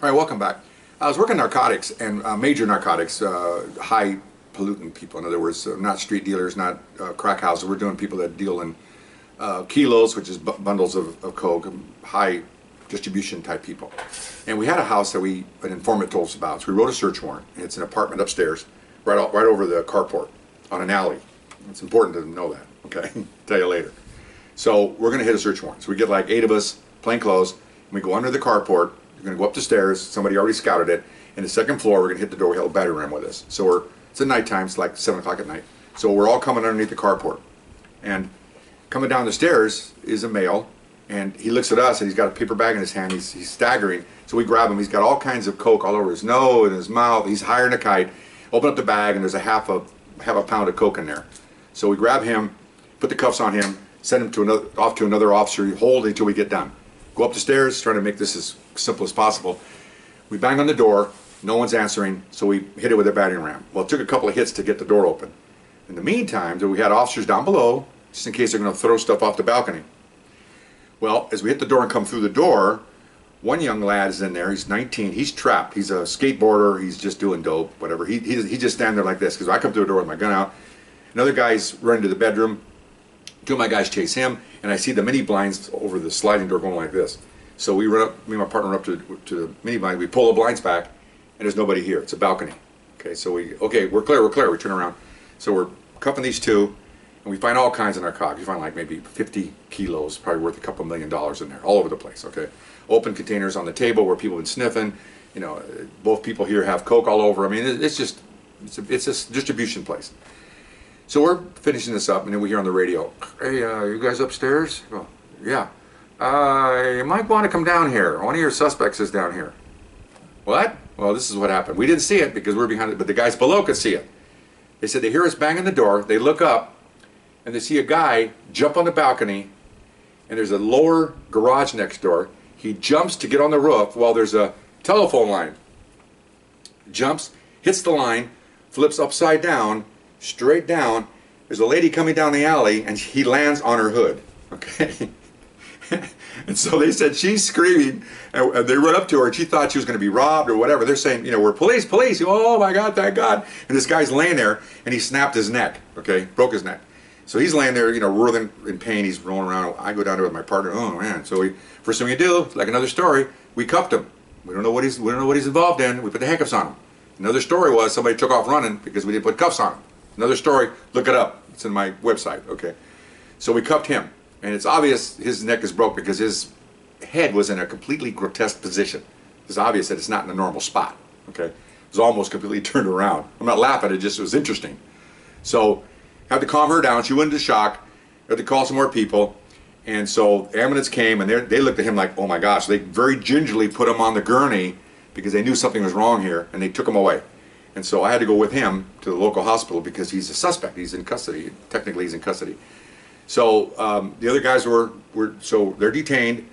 All right, welcome back. I was working narcotics and major narcotics, high pollutant people. In other words, not street dealers, not crack houses. We're doing people that deal in kilos, which is bundles of coke, high distribution type people. And we had a house that an informant told us about. So we wrote a search warrant. And it's an apartment upstairs, right over the carport on an alley. It's important to know that. Okay, tell you later. So we're going to hit a search warrant. So we get like 8 of us, plain clothes, and we go under the carport. We're going to go up the stairs. Somebody already scouted it. And the second floor, we're going to hit the door. We have a battery ram with us. So it's at nighttime. It's like 7 o'clock at night. So we're all coming underneath the carport. And coming down the stairs is a male. And he looks at us and he's got a paper bag in his hand. He's staggering. So we grab him. He's got all kinds of coke all over his nose and his mouth. He's higher than a kite. Open up the bag and there's a half a pound of coke in there. So we grab him, put the cuffs on him, send him off to another officer, hold until we get done. Go up the stairs, trying to make this as simple as possible. We bang on the door, no one's answering, so we hit it with a battering ram. Well, it took a couple of hits to get the door open. In the meantime, we had officers down below, just in case they're going to throw stuff off the balcony. Well, as we hit the door and come through the door, one young lad is in there, he's 19, he's trapped. He's a skateboarder, he's just doing dope, whatever. He just stand there like this, because I come through the door with my gun out. Another guy's running to the bedroom. 2 of my guys chase him, and I see the mini blinds over the sliding door going like this. So we run up, me and my partner run up to the mini blind, we pull the blinds back, and there's nobody here. It's a balcony. Okay, so we're clear, we turn around. So we're cuffing these 2, and we find all kinds of narcotics. We find like maybe 50 kilos, probably worth a couple $1 million in there, all over the place, okay? Open containers on the table where people have been sniffing. You know, both people here have coke all over. I mean, it's a distribution place. So we're finishing this up, and then we hear on the radio, "Hey, you guys upstairs?" Oh, "Yeah." "You might want to come down here. One of your suspects is down here." "What?" "Well, this is what happened. We didn't see it because we're behind it, but the guys below could see it." They said they hear us banging the door. They look up, and they see a guy jump on the balcony, and there's a lower garage next door. He jumps to get on the roof while there's a telephone line. Jumps, hits the line, flips upside down, straight down. There's a lady coming down the alley, and he lands on her hood. Okay. And so they said she's screaming, and they run up to her, and she thought she was going to be robbed or whatever. They're saying, you know, "We're police, police." "Oh my God, thank God." And this guy's laying there, and he snapped his neck. Okay, broke his neck. So he's laying there, you know, writhing in pain. He's rolling around. I go down there with my partner. Oh man! So first thing we do, like another story, we cuffed him. We don't know what he's involved in. We put the handcuffs on him. Another story was somebody took off running because we didn't put cuffs on him. Another story, look it up. It's in my website, okay? So we cuffed him, and it's obvious his neck is broke because his head was in a completely grotesque position. It's obvious that it's not in a normal spot, okay? It was almost completely turned around. I'm not laughing, it was interesting. So had to calm her down. She went into shock. Had to call some more people, and so ambulance came, and they looked at him like, oh my gosh. They very gingerly put him on the gurney because they knew something was wrong here, and they took him away. And so I had to go with him to the local hospital because he's a suspect. He's in custody. Technically, he's in custody. So the other guys so they're detained.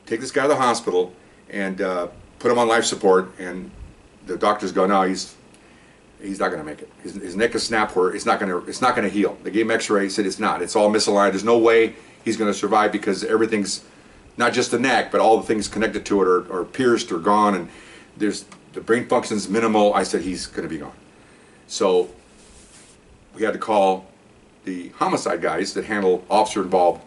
Take this guy to the hospital and put him on life support. And the doctors go, "No, he's not going to make it. His neck is snapped where it's not going to heal." They gave him X-ray. Said it's not. It's all misaligned. There's no way he's going to survive because everything's not just the neck, but all the things connected to it are pierced or gone, and the brain function's minimal. I said he's going to be gone. So we had to call the homicide guys that handle officer-involved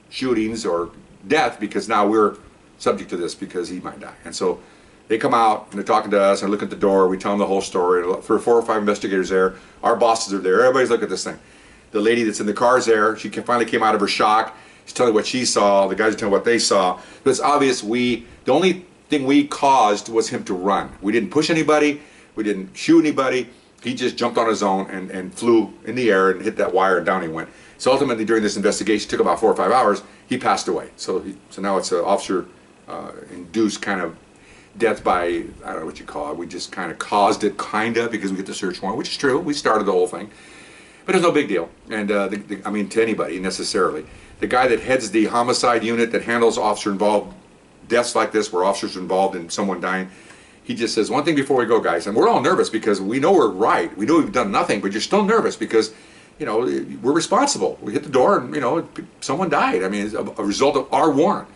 shootings or death because now we're subject to this because he might die. And so they come out and they're talking to us and looking at the door. We tell them the whole story. There are 4 or 5 investigators there. Our bosses are there. Everybody's looking at this thing. The lady that's in the car is there. She finally came out of her shock. She's telling what she saw. The guys are telling what they saw. But it's obvious the only thing we caused was him to run. We didn't push anybody. We didn't shoot anybody. He just jumped on his own and flew in the air and hit that wire, and down he went. So ultimately, during this investigation, it took about 4 or 5 hours. He passed away. So now it's an officer-induced kind of death by, I don't know what you call it. We just kind of caused it, because we get the search warrant, which is true. We started the whole thing. But it's no big deal. And I mean, to anybody necessarily. The guy that heads the homicide unit that handles officer-involved deaths like this, where officers are involved in someone dying, he just says, "One thing before we go, guys," and we're all nervous because we know we're right. We know we've done nothing, but you're still nervous because, you know, we're responsible. We hit the door and, you know, someone died. I mean, it's a result of our warrant.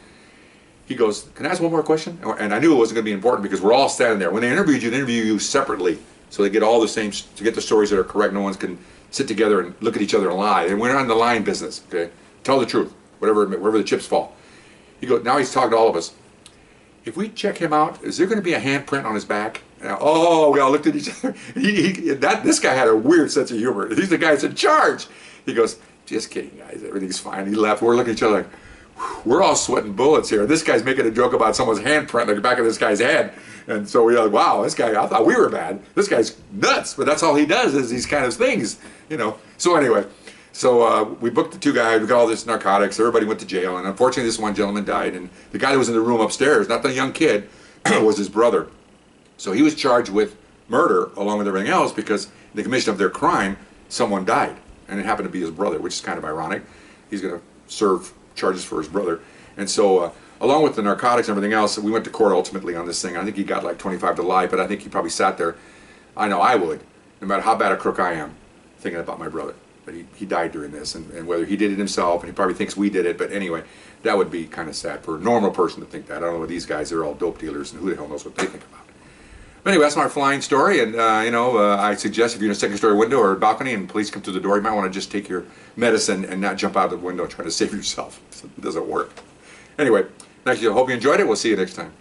he goes, can I ask one more question? And I knew it wasn't going to be important because we're all standing there. When they interviewed you, they interview you separately. So they get all the same, to get the stories that are correct. No one can sit together and look at each other and lie. And we're not in the lying business, okay? Tell the truth, wherever the chips fall. He goes, now he's talking to all of us. If we check him out, is there going to be a handprint on his back? And, oh, we all looked at each other. This guy had a weird sense of humor. He's the guy that's in charge. He goes, just kidding, guys. Everything's fine. He left. We're looking at each other like, we're all sweating bullets here. This guy's making a joke about someone's handprint on the back of this guy's head. And so we're like, wow, this guy, I thought we were bad. This guy's nuts. But that's all he does is these kind of things, you know. So anyway, we booked the 2 guys. We got all this narcotics. Everybody went to jail. And unfortunately, this one gentleman died. And the guy that was in the room upstairs, not the young kid, was his brother. So he was charged with murder along with everything else because in the commission of their crime, someone died. And it happened to be his brother, which is kind of ironic. He's going to serve charges for his brother. And so along with the narcotics and everything else, we went to court ultimately on this thing. I think he got like 25 to life, but I think he probably sat there. I know I would, no matter how bad a crook I am, thinking about my brother. But he died during this, and whether he did it himself, and he probably thinks we did it, but anyway, that would be kind of sad for a normal person to think that. I don't know what these guys, they're all dope dealers, and who the hell knows what they think about. But anyway, that's my flying story, and I suggest if you're in a second-story window or a balcony and police come through the door, you might want to just take your medicine and not jump out the window trying to save yourself. It doesn't work. Anyway, thank you. I hope you enjoyed it. We'll see you next time.